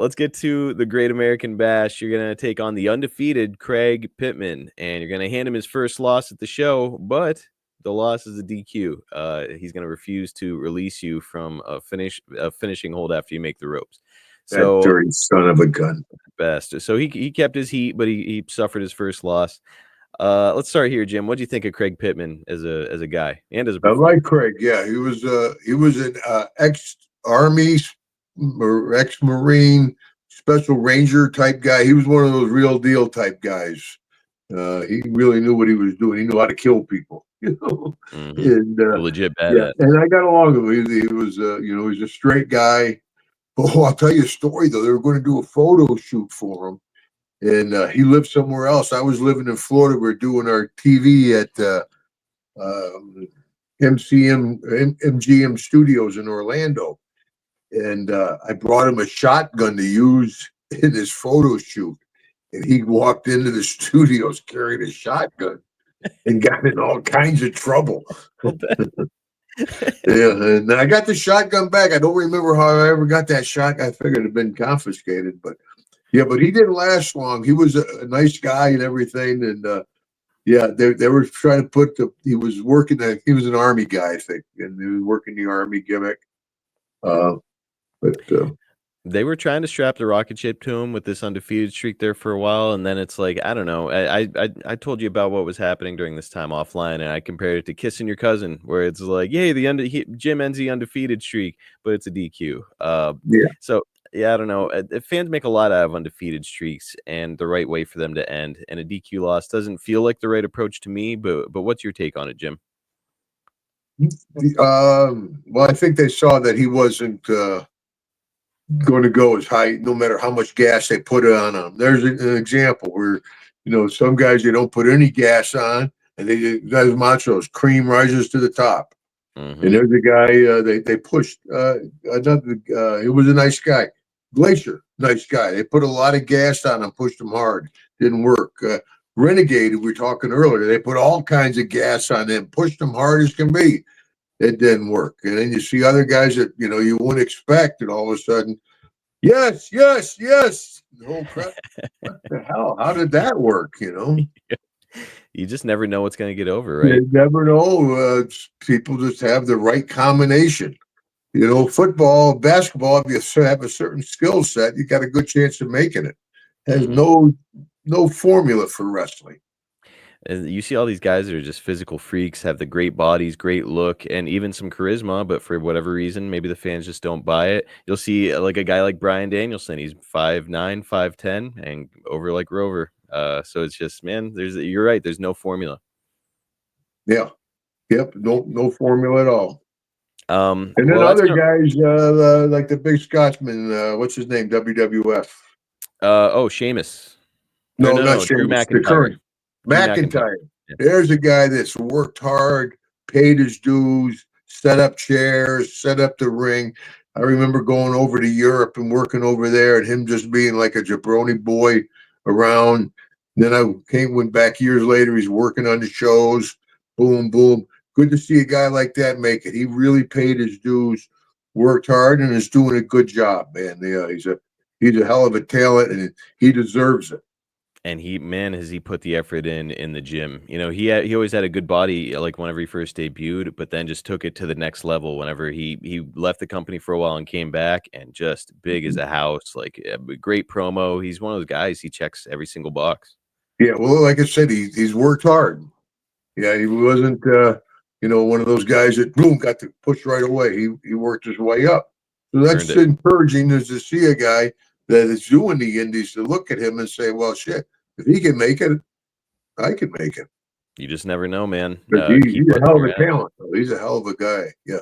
let's get to the Great American Bash. You're gonna take on the undefeated Craig Pittman, and you're gonna hand him his first loss at the show, but the loss is a DQ. He's gonna refuse to release you from a finishing hold after you make the ropes. That So dirty son of a gun. best. So he kept his heat, but he suffered his first loss. Let's start here, Jim. What do you think of Craig Pittman as a guy and as a I performer? like Craig. Yeah, he was an ex-army or ex-marine special ranger type guy. He was one of those real deal type guys. He really knew what he was doing. He knew how to kill people, Mm-hmm. And Legit yeah, badass. and I got along with him. He was, he's a straight guy. Oh, I'll tell you a story though. They were going to do a photo shoot for him, and he lived somewhere else. I was living in Florida. We are doing our TV at um, MGM Studios in Orlando, and I brought him a shotgun to use in his photo shoot. And he walked into the studios carrying a shotgun and got in all kinds of trouble. Yeah, and I got the shotgun back. I don't remember how I ever got that shotgun. I figured it had been confiscated, but yeah, but he didn't last long. He was a nice guy and everything, and yeah, they were trying to put he was working. He was an army guy, I think, and he was working the army gimmick. But They were trying to strap the rocket ship to him with this undefeated streak there for a while, and then it's like, I don't know. I told you about what was happening during this time offline, and I compared it to kissing your cousin, where it's like, yay, Jim ends the undefeated streak, but it's a DQ. yeah, So yeah, I don't know. Fans make a lot out of undefeated streaks, and the right way for them to end, and a DQ loss doesn't feel like the right approach to me. But what's your take on it, Jim? well, I think they saw that he wasn't going to go as high, no matter how much gas they put on him. There's an example where, some guys they don't put any gas on, and guys mantras cream rises to the top. Mm-hmm. And there's a guy they pushed another. He was a nice guy, Glacier, nice guy. They put a lot of gas on him, pushed him hard, didn't work. Renegade, we were talking earlier, they put all kinds of gas on them, pushed them hard as can be. It didn't work. And then you see other guys that you wouldn't expect, and all of a sudden, yes, yes, yes. Oh crap! What the hell? How did that work? You just never know what's going to get over, right? You never know. People just have the right combination. Football, basketball, if you have a certain skill set, you got a good chance of making it. There's no formula for wrestling. And you see all these guys that are just physical freaks, have the great bodies, great look, and even some charisma, but for whatever reason, maybe the fans just don't buy it. You'll see like a guy like Bryan Danielson, he's 5'9", 5'10", and over like Rover. So it's just, man, you're right, there's no formula. Yeah. Yep. No formula at all. And then well, other guys like the big Scotsman, what's his name? WWF. Sheamus. No, No, not Drew Sheamus. McIntyre. The current Drew McIntyre. Yeah. There's a guy that's worked hard, paid his dues, set up chairs, set up the ring. I remember going over to Europe and working over there, and him just being like a jabroni boy went back years later. He's working on the shows. Boom, boom. Good to see a guy like that make it. He really paid his dues, worked hard, and is doing a good job, man. Yeah, he's a hell of a talent, and he deserves it. And has he put the effort in the gym. He always had a good body, like whenever he first debuted, but then just took it to the next level whenever he left the company for a while and came back, and just big as a house, like a great promo. He's one of those guys, he checks every single box. Yeah, well, like I said, he's worked hard. Yeah, he wasn't one of those guys that boom got the push right away. He worked his way up. So that's encouraging, is to see a guy that is doing the indies to look at him and say, well, shit, if he can make it, I can make it. You just never know, man. He's a hell of a talent, though. He's a hell of a guy. Yeah.